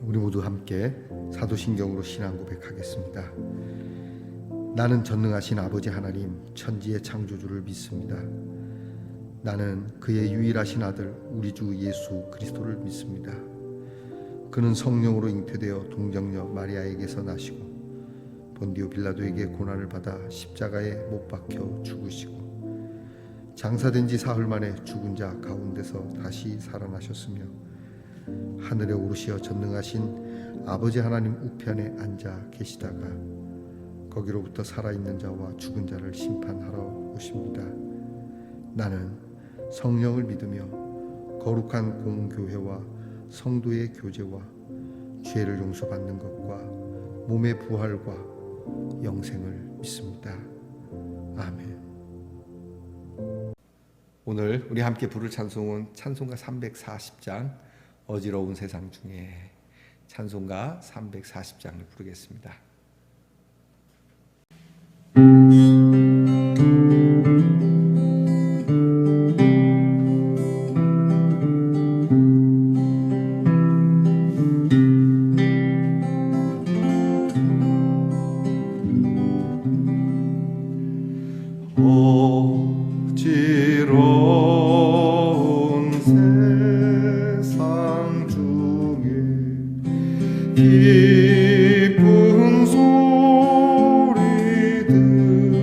우리 모두 함께 사도신경으로 신앙 고백하겠습니다. 나는 전능하신 아버지 하나님 천지의 창조주를 믿습니다. 나는 그의 유일하신 아들 우리 주 예수 그리스도를 믿습니다. 그는 성령으로 잉태되어 동정녀 마리아에게서 나시고 본디오 빌라도에게 고난을 받아 십자가에 못 박혀 죽으시고 장사된 지 사흘 만에 죽은 자 가운데서 다시 살아나셨으며 하늘에 오르시어 전능하신 아버지 하나님 우편에 앉아 계시다가 거기로부터 살아있는 자와 죽은 자를 심판하러 오십니다. 나는 성령을 믿으며 거룩한 공교회와 성도의 교제와 죄를 용서받는 것과 몸의 부활과 영생을 믿습니다. 아멘. 오늘 우리 함께 부를 찬송은 찬송가 340장 어지러운 세상 중에 찬송가 340장을 부르겠습니다. 어지러운 세상 중에 기쁜 소리 들리네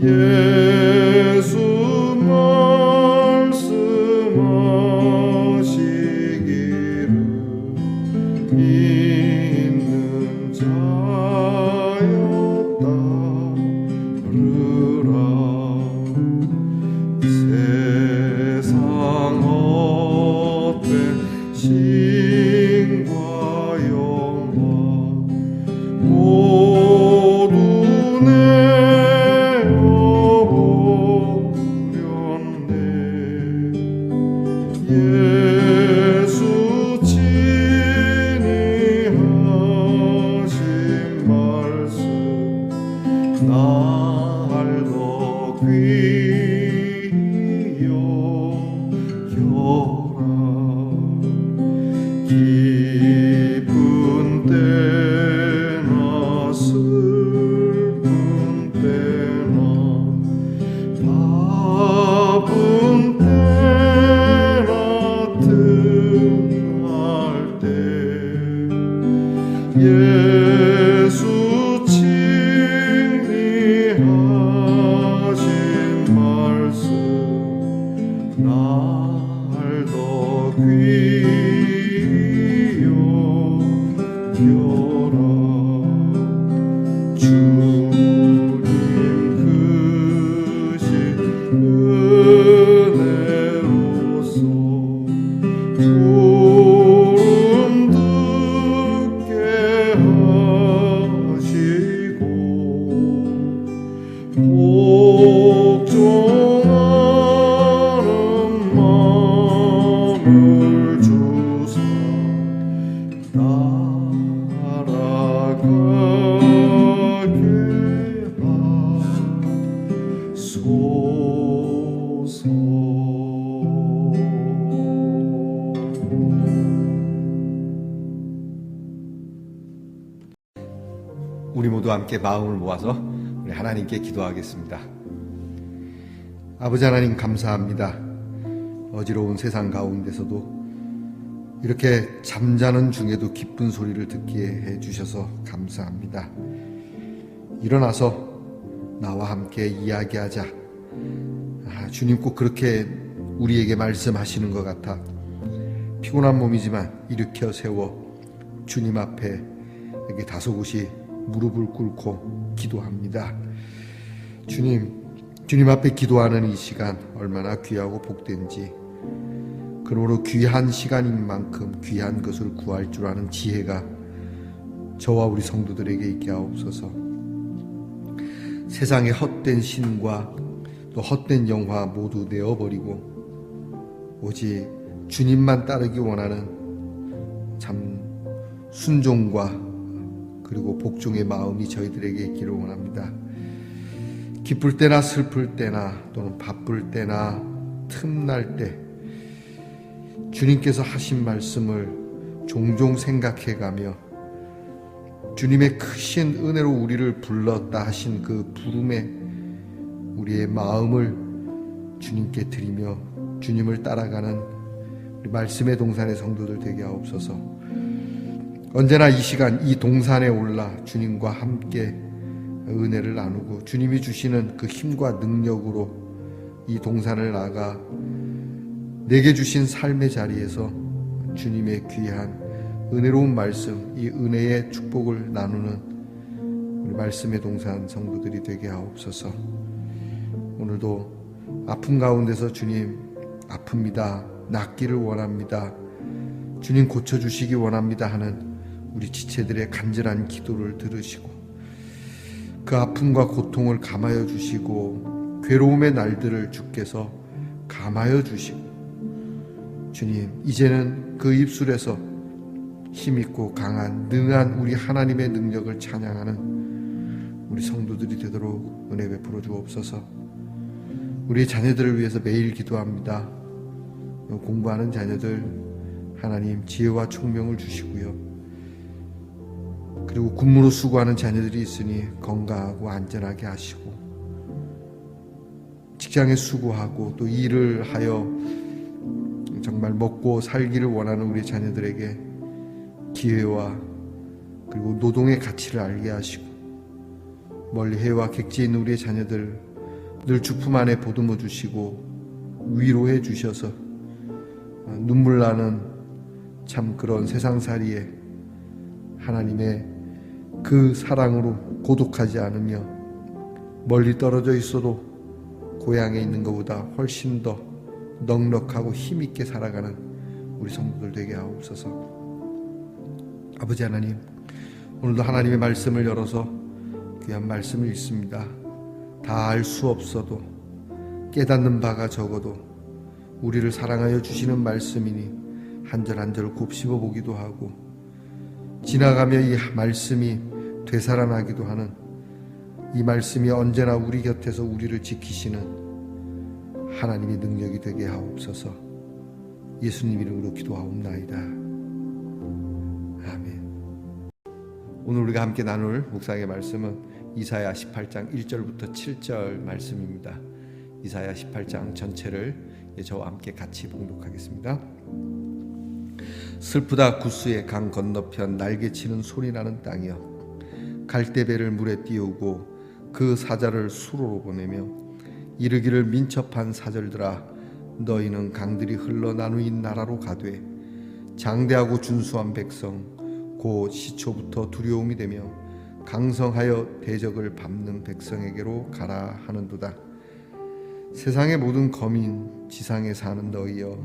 예수 말씀하시기를 믿는 자였다 세상 헛된 신과 영광 모두 내어버렸네 예수 친히 하신 말씀 날 더 귀히 여겨라 기쁜 때나 슬픈 때나 바쁜 때나 틈날 때 예수 친히 하신 말씀 날 더 귀히 여겨라 주님 크신 은혜로서 소름 돋게 하시고 복종하는 마음을 주사 날아가게 하소서. 우리 모두 함께 마음을 모아서 우리 하나님께 기도하겠습니다. 아버지 하나님 감사합니다. 어지러운 세상 가운데서도 이렇게 잠자는 중에도 기쁜 소리를 듣게 해주셔서 감사합니다. 일어나서 나와 함께 이야기하자. 주님 꼭 그렇게 우리에게 말씀하시는 것 같아 피곤한 몸이지만 일으켜 세워 주님 앞에 이렇게 다소곳이 무릎을 꿇고 기도합니다. 주님 앞에 기도하는 이 시간 얼마나 귀하고 복된지, 그러므로 귀한 시간인 만큼 귀한 것을 구할 줄 아는 지혜가 저와 우리 성도들에게 있게 하옵소서. 세상의 헛된 신과 또 헛된 영화 모두 내어버리고 오직 주님만 따르기 원하는 참 순종과 그리고 복종의 마음이 저희들에게 있기를 원합니다. 기쁠 때나 슬플 때나 또는 바쁠 때나 틈날 때 주님께서 하신 말씀을 종종 생각해가며 주님의 크신 은혜로 우리를 불렀다 하신 그 부름에 우리의 마음을 주님께 드리며 주님을 따라가는 우리 말씀의 동산의 성도들 되게 하옵소서. 언제나 이 시간 이 동산에 올라 주님과 함께 은혜를 나누고 주님이 주시는 그 힘과 능력으로 이 동산을 나가 내게 주신 삶의 자리에서 주님의 귀한 은혜로운 말씀, 이 은혜의 축복을 나누는 우리 말씀의 동산 성도들이 되게 하옵소서. 오늘도 아픔 가운데서 주님 아픕니다, 낫기를 원합니다, 주님 고쳐주시기 원합니다 하는 우리 지체들의 간절한 기도를 들으시고 그 아픔과 고통을 감하여 주시고 괴로움의 날들을 주께서 감하여 주시고 주님 이제는 그 입술에서 힘있고 강한 능한 우리 하나님의 능력을 찬양하는 우리 성도들이 되도록 은혜 베풀어 주옵소서. 우리 자녀들을 위해서 매일 기도합니다. 공부하는 자녀들 하나님 지혜와 총명을 주시고요. 그리고 군무로 수고하는 자녀들이 있으니 건강하고 안전하게 하시고 직장에 수고하고 또 일을 하여 정말 먹고 살기를 원하는 우리 자녀들에게 기회와 그리고 노동의 가치를 알게 하시고 멀리 해와 객지에 있는 우리의 자녀들 늘 주품 안에 보듬어 주시고 위로해 주셔서 눈물 나는 참 그런 세상살이에 하나님의 그 사랑으로 고독하지 않으며 멀리 떨어져 있어도 고향에 있는 것보다 훨씬 더 넉넉하고 힘있게 살아가는 우리 성도들 되게 하옵소서. 아버지 하나님, 오늘도 하나님의 말씀을 열어서 귀한 말씀을 읽습니다. 다 알 수 없어도 깨닫는 바가 적어도 우리를 사랑하여 주시는 말씀이니 한 절 한 절 곱씹어 보기도 하고 지나가며 이 말씀이 되살아나기도 하는 이 말씀이 언제나 우리 곁에서 우리를 지키시는 하나님의 능력이 되게 하옵소서. 예수님 이름으로 기도하옵나이다. 아멘. 오늘 우리가 함께 나눌 묵상의 말씀은 이사야 18장 1절부터 7절 말씀입니다. 이사야 18장 전체를 저와 함께 같이 봉독하겠습니다. 슬프다 구스의 강 건너편 날개치는 소리나는 땅이여, 갈대배를 물에 띄우고 그 사자를 수로로 보내며 이르기를 민첩한 사절들아, 너희는 강들이 흘러 나누인 나라로 가되 장대하고 준수한 백성 곧 시초부터 두려움이 되며 강성하여 대적을 밟는 백성에게로 가라 하는도다. 세상의 모든 거민 지상에 사는 너희여,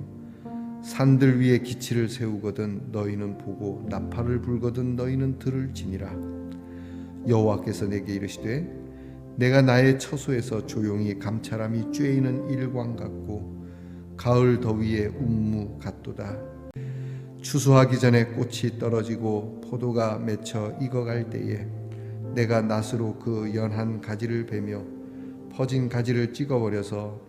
산들 위에 기치를 세우거든 너희는 보고 나팔을 불거든 너희는 들을지니라. 여호와께서 내게 이르시되 내가 나의 처소에서 조용히 감찰함이 쬐이는 일광 같고 가을 더위에 운무 같도다. 추수하기 전에 꽃이 떨어지고 포도가 맺혀 익어갈 때에 내가 낫으로 그 연한 가지를 베며 퍼진 가지를 찍어버려서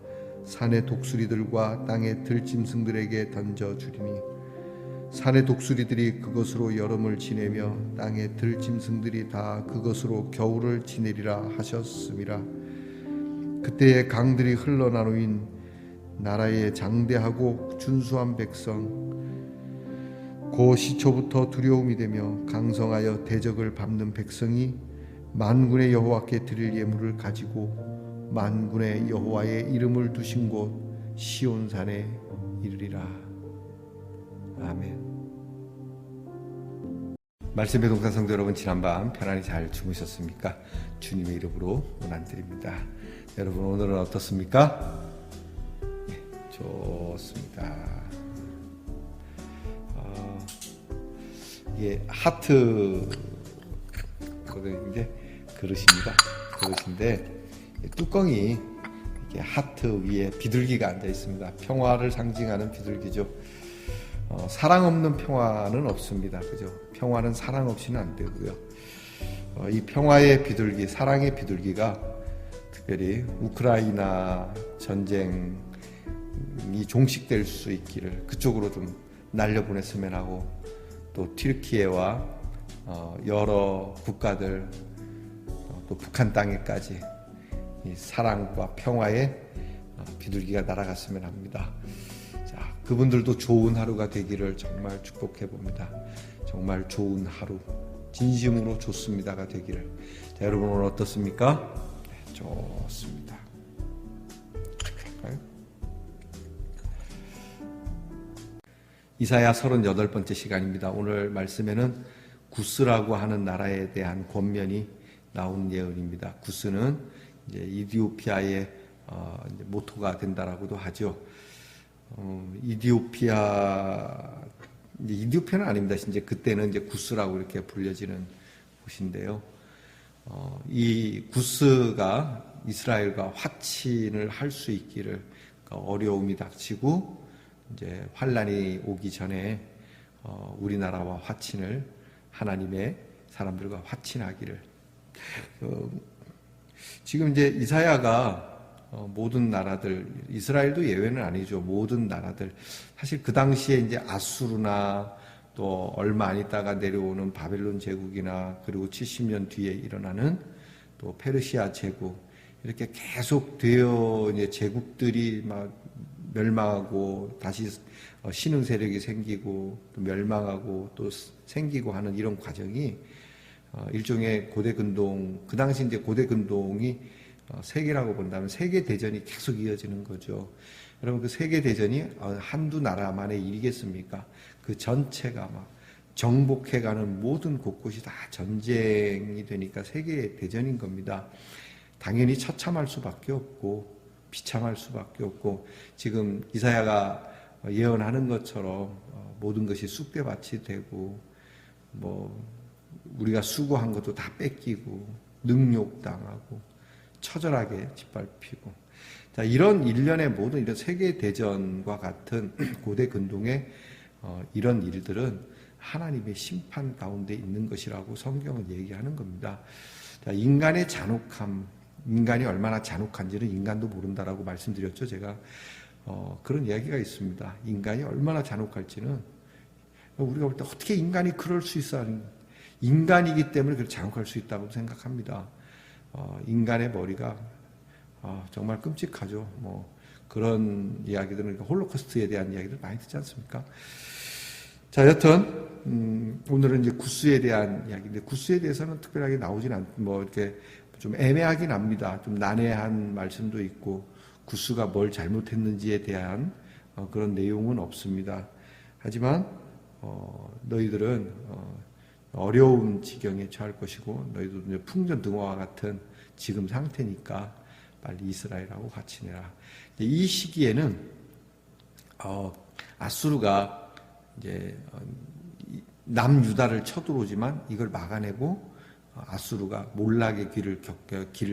산의 독수리들과 땅의 들짐승들에게 던져주리니 산의 독수리들이 그것으로 여름을 지내며 땅의 들짐승들이 다 그것으로 겨울을 지내리라 하셨음이라. 그때에 강들이 흘러나누인 나라의 장대하고 준수한 백성 고 시초부터 두려움이 되며 강성하여 대적을 밟는 백성이 만군의 여호와께 드릴 예물을 가지고 만군의 여호와의 이름을 두신 곳 시온산에 이르리라. 아멘. 말씀의 동산 성도 여러분, 지난밤 편안히 잘 주무셨습니까? 주님의 이름으로 원한드립니다. 여러분 오늘은 어떻습니까? 네, 좋습니다. 이게 하트 그릇입니다. 그릇인데 뚜껑이 이렇게 하트 위에 비둘기가 앉아 있습니다. 평화를 상징하는 비둘기죠. 사랑 없는 평화는 없습니다. 그죠? 평화는 사랑 없이는 안 되고요. 이 평화의 비둘기, 사랑의 비둘기가 특별히 우크라이나 전쟁 종식될 수 있기를 그쪽으로 좀 날려보냈으면 하고, 또 튀르키예와 여러 국가들, 또 북한 땅에까지 이 사랑과 평화의 비둘기가 날아갔으면 합니다. 자, 그분들도 좋은 하루가 되기를 정말 축복해 봅니다. 정말 좋은 하루, 진심으로 좋습니다가 되기를. 자, 여러분 오늘 어떻습니까? 네, 좋습니다. 이사야 38번째 시간입니다. 오늘 말씀에는 구스라고 하는 나라에 대한 권면이 나온 예언입니다. 구스는 이제 이디오피아의 이제 모토가 된다라고도 하죠. 이디오피아는 아닙니다. 이제 그때는 이제 구스라고 이렇게 불려지는 곳인데요. 이 구스가 이스라엘과 화친을 할 수 있기를, 그러니까 어려움이 닥치고 이제 환란이 오기 전에 우리나라와 화친을, 하나님의 사람들과 화친하기를. 지금 이제 이사야가 모든 나라들, 이스라엘도 예외는 아니죠. 모든 나라들, 사실 그 당시에 이제 아수르나 또 얼마 안 있다가 내려오는 바벨론 제국이나, 그리고 70년 뒤에 일어나는 또 페르시아 제국, 이렇게 계속 되어 이제 제국들이 막 멸망하고 다시 신흥 세력이 생기고 또 멸망하고 또 생기고 하는 이런 과정이 일종의 고대 근동, 그 당시 이제 고대 근동이 세계라고 본다면 세계 대전이 계속 이어지는 거죠. 여러분, 그 세계 대전이 한두 나라만의 일이겠습니까? 그 전체가 막 정복해가는 모든 곳곳이 다 전쟁이 되니까 세계 대전인 겁니다. 당연히 처참할 수밖에 없고 비참할 수밖에 없고, 지금 이사야가 예언하는 것처럼 모든 것이 쑥대밭이 되고, 뭐 우리가 수고한 것도 다 뺏기고 능욕당하고 처절하게 짓밟히고, 자, 이런 일련의 모든 이런 세계 대전과 같은 고대 근동의 이런 일들은 하나님의 심판 가운데 있는 것이라고 성경은 얘기하는 겁니다. 자, 인간의 잔혹함, 인간이 얼마나 잔혹한지는 인간도 모른다라고 말씀드렸죠. 제가 그런 이야기가 있습니다. 인간이 얼마나 잔혹할지는 우리가 볼 때 어떻게 인간이 그럴 수 있어? 인간이기 때문에 그렇게 잔혹할 수 있다고 생각합니다. 인간의 머리가 정말 끔찍하죠. 뭐 그런 이야기들은, 그러니까 홀로코스트에 대한 이야기들 많이 듣지 않습니까? 자, 여튼 오늘은 이제 구스에 대한 이야기인데, 구스에 대해서는 특별하게 나오진 뭐 이렇게 좀 애매하긴 합니다. 좀 난해한 말씀도 있고, 구스가 뭘 잘못했는지에 대한 그런 내용은 없습니다. 하지만 너희들은 어려운 지경에 처할 것이고, 너희도 이제 풍전등화와 같은 지금 상태니까 빨리 이스라엘하고 같이 내라. 이 시기에는 아수르가 이제 남유다를 쳐들어오지만 이걸 막아내고 아수르가 몰락의 길을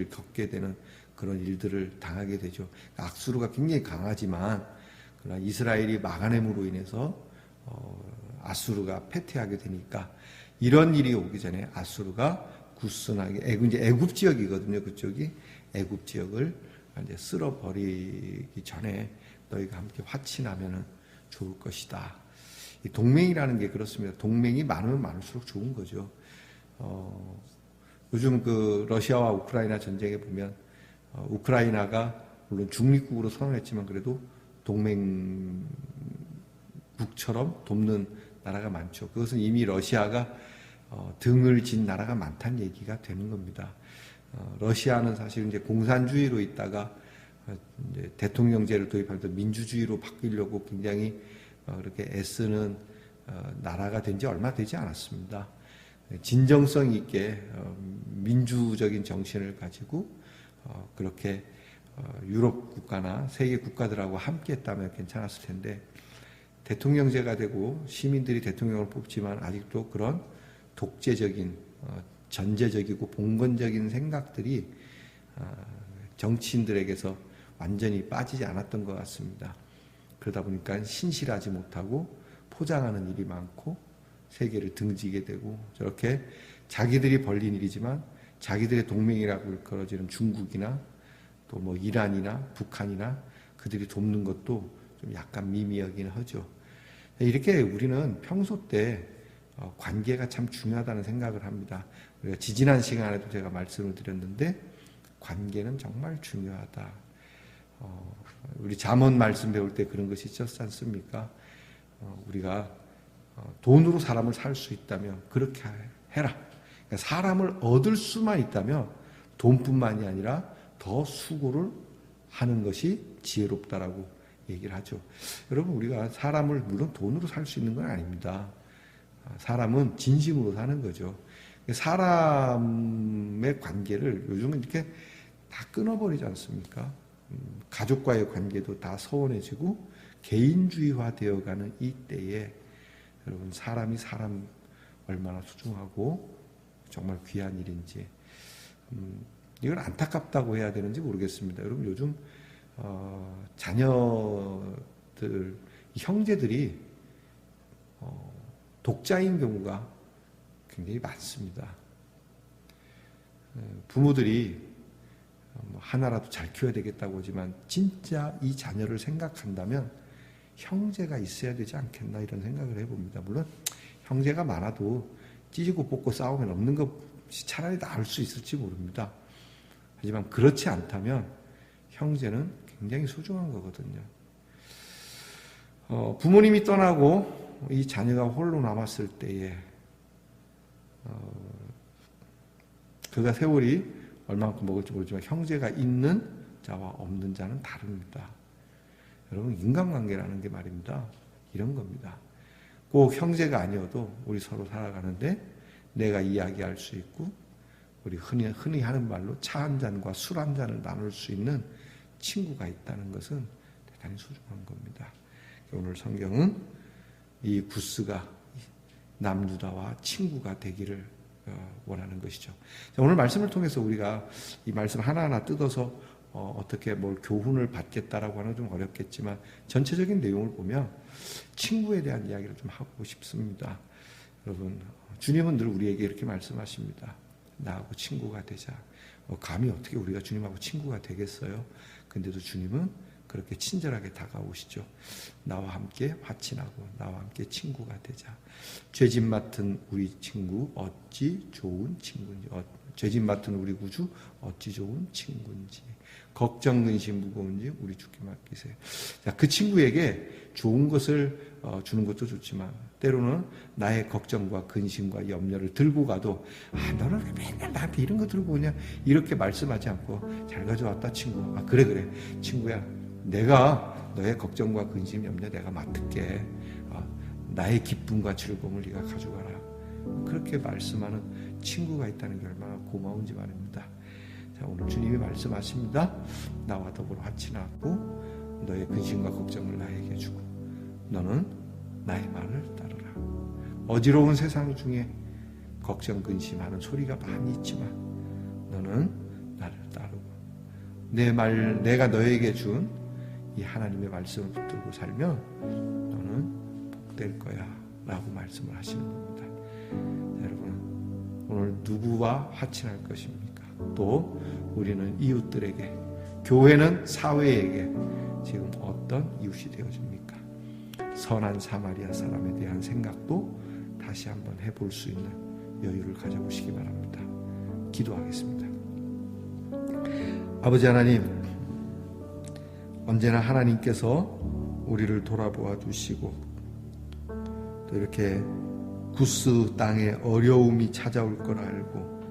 겪게 되는 그런 일들을 당하게 되죠. 아수르가 굉장히 강하지만, 그러나 이스라엘이 막아냄으로 인해서 아수르가 패퇴하게 되니까, 이런 일이 오기 전에 아수르가 구스나 이제 애굽 지역이거든요. 그쪽이 애굽 지역을 이제 쓸어버리기 전에 너희가 함께 화친하면 좋을 것이다. 이 동맹이라는 게 그렇습니다. 동맹이 많으면 많을수록 좋은 거죠. 요즘 그 러시아와 우크라이나 전쟁에 보면 우크라이나가 물론 중립국으로 선언했지만 그래도 동맹국처럼 돕는 나라가 많죠. 그것은 이미 러시아가 등을 진 나라가 많다는 얘기가 되는 겁니다. 러시아는 사실 이제 공산주의로 있다가 이제 대통령제를 도입하면서 민주주의로 바뀌려고 굉장히 그렇게 애쓰는 나라가 된 지 얼마 되지 않았습니다. 진정성 있게 민주적인 정신을 가지고 그렇게 유럽 국가나 세계 국가들하고 함께 했다면 괜찮았을 텐데, 대통령제가 되고 시민들이 대통령을 뽑지만 아직도 그런 독재적인 전제적이고 봉건적인 생각들이 정치인들에게서 완전히 빠지지 않았던 것 같습니다. 그러다 보니까 신실하지 못하고 포장하는 일이 많고 세계를 등지게 되고, 저렇게 자기들이 벌린 일이지만 자기들의 동맹이라고 일컬어지는 중국이나 또 뭐 이란이나 북한이나 그들이 돕는 것도 좀 약간 미미하긴 하죠. 이렇게 우리는 평소 때 관계가 참 중요하다는 생각을 합니다. 우리가 지지난 시간에도 제가 말씀을 드렸는데 관계는 정말 중요하다. 우리 잠언 말씀 배울 때 그런 것이 있었지 않습니까? 우리가 돈으로 사람을 살 수 있다면 그렇게 해라. 그러니까 사람을 얻을 수만 있다면 돈뿐만이 아니라 더 수고를 하는 것이 지혜롭다라고 얘기를 하죠. 여러분, 우리가 사람을 물론 돈으로 살 수 있는 건 아닙니다. 사람은 진심으로 사는 거죠. 사람의 관계를 요즘은 이렇게 다 끊어버리지 않습니까? 가족과의 관계도 다 서운해지고 개인주의화 되어가는 이 때에 여러분, 사람이 사람 얼마나 소중하고 정말 귀한 일인지 이건 안타깝다고 해야 되는지 모르겠습니다. 여러분, 요즘 자녀들, 형제들이 독자인 경우가 굉장히 많습니다. 부모들이 하나라도 잘 키워야 되겠다고 하지만 진짜 이 자녀를 생각한다면 형제가 있어야 되지 않겠나 이런 생각을 해봅니다. 물론 형제가 많아도 찢고 뽑고 싸우면 없는 것이 차라리 나을 수 있을지 모릅니다. 하지만 그렇지 않다면 형제는 굉장히 소중한 거거든요. 부모님이 떠나고 이 자녀가 홀로 남았을 때에 그가 세월이 얼마만큼 먹을지 모르지만 형제가 있는 자와 없는 자는 다릅니다. 여러분, 인간관계라는 게 말입니다. 이런 겁니다. 꼭 형제가 아니어도 우리 서로 살아가는데 내가 이야기할 수 있고 우리 흔히 하는 말로 차 한 잔과 술 한 잔을 나눌 수 있는 친구가 있다는 것은 대단히 소중한 겁니다. 오늘 성경은 이 구스가 남유다와 친구가 되기를 원하는 것이죠. 오늘 말씀을 통해서 우리가 이 말씀 하나하나 뜯어서 어떻게 뭘 교훈을 받겠다라고 하는 좀 어렵겠지만 전체적인 내용을 보면 친구에 대한 이야기를 좀 하고 싶습니다. 여러분, 주님은 늘 우리에게 이렇게 말씀하십니다. 나하고 친구가 되자. 감히 어떻게 우리가 주님하고 친구가 되겠어요? 근데도 주님은 그렇게 친절하게 다가오시죠. 나와 함께 화친하고 나와 함께 친구가 되자. 죄짐 맡은 우리 친구 어찌 좋은 친구인지, 죄짐 맡은 우리 구주 어찌 좋은 친구인지, 걱정 근심 무거운지 우리 주께 맡기세요. 자, 그 친구에게 좋은 것을 주는 것도 좋지만 때로는 나의 걱정과 근심과 염려를 들고 가도 너는 왜 맨날 나한테 이런 거 들고 오냐 이렇게 말씀하지 않고 잘 가져왔다 친구. 그래 친구야, 내가 너의 걱정과 근심 염려 내가 맡을게. 나의 기쁨과 즐거움을 네가 가져가라. 그렇게 말씀하는 친구가 있다는 게 얼마나 고마운지 말입니다. 자, 오늘 주님이 말씀하십니다. 나와 더불어 화친하고 너의 근심과 걱정을 나에게 주고 너는 나의 말을 따르라. 어지러운 세상 중에 걱정 근심하는 소리가 많이 있지만 너는 나를 따르고 내가 너에게 준 이 하나님의 말씀을 붙들고 살면 너는 복될 거야 라고 말씀을 하시는 겁니다. 자, 여러분, 오늘 누구와 화친할 것입니까? 또 우리는 이웃들에게, 교회는 사회에게 지금 어떤 이웃이 되어줍니까? 선한 사마리아 사람에 대한 생각도 다시 한번 해볼 수 있는 여유를 가져보시기 바랍니다. 기도하겠습니다. 아버지 하나님, 언제나 하나님께서 우리를 돌아보아 주시고 또 이렇게 구스 땅에 어려움이 찾아올 걸 알고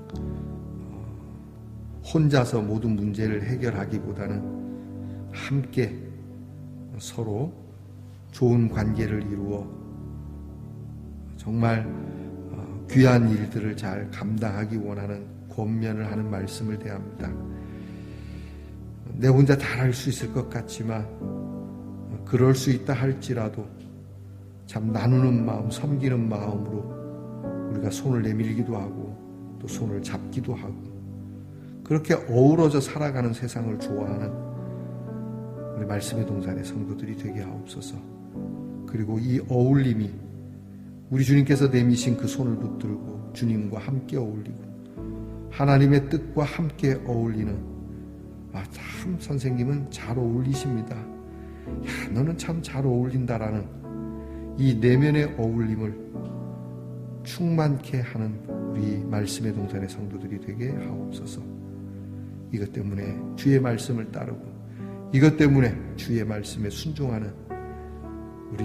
혼자서 모든 문제를 해결하기보다는 함께 서로 좋은 관계를 이루어 정말 귀한 일들을 잘 감당하기 원하는 권면을 하는 말씀을 대합니다. 내 혼자 다 할 수 있을 것 같지만 그럴 수 있다 할지라도 참 나누는 마음, 섬기는 마음으로 우리가 손을 내밀기도 하고 또 손을 잡기도 하고 그렇게 어우러져 살아가는 세상을 좋아하는 우리 말씀의 동산의 성도들이 되게 하옵소서. 그리고 이 어울림이 우리 주님께서 내미신 그 손을 붙들고 주님과 함께 어울리고 하나님의 뜻과 함께 어울리는 참 선생님은 잘 어울리십니다. 야, 너는 참 잘 어울린다라는 이 내면의 어울림을 충만케 하는 우리 말씀의 동산의 성도들이 되게 하옵소서. 이것 때문에 주의 말씀을 따르고 이것 때문에 주의 말씀에 순종하는 우리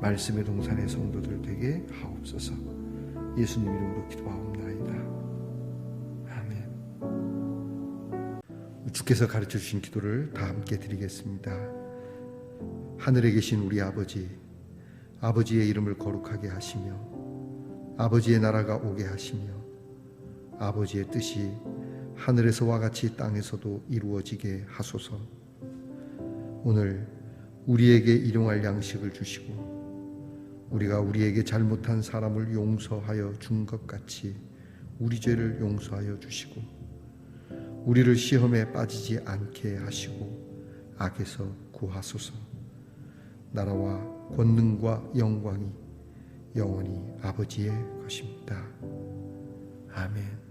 말씀의 동산의 성도들 되게 하옵소서. 예수님 이름으로 기도하옵나이다. 아멘. 주께서 가르쳐 주신 기도를 다 함께 드리겠습니다. 하늘에 계신 우리 아버지, 아버지의 이름을 거룩하게 하시며 아버지의 나라가 오게 하시며 아버지의 뜻이 하늘에서와 같이 땅에서도 이루어지게 하소서. 오늘 우리에게 일용할 양식을 주시고 우리가 우리에게 잘못한 사람을 용서하여 준 것 같이 우리 죄를 용서하여 주시고 우리를 시험에 빠지지 않게 하시고 악에서 구하소서. 나라와 권능과 영광이 영원히 아버지의 것입니다. 아멘.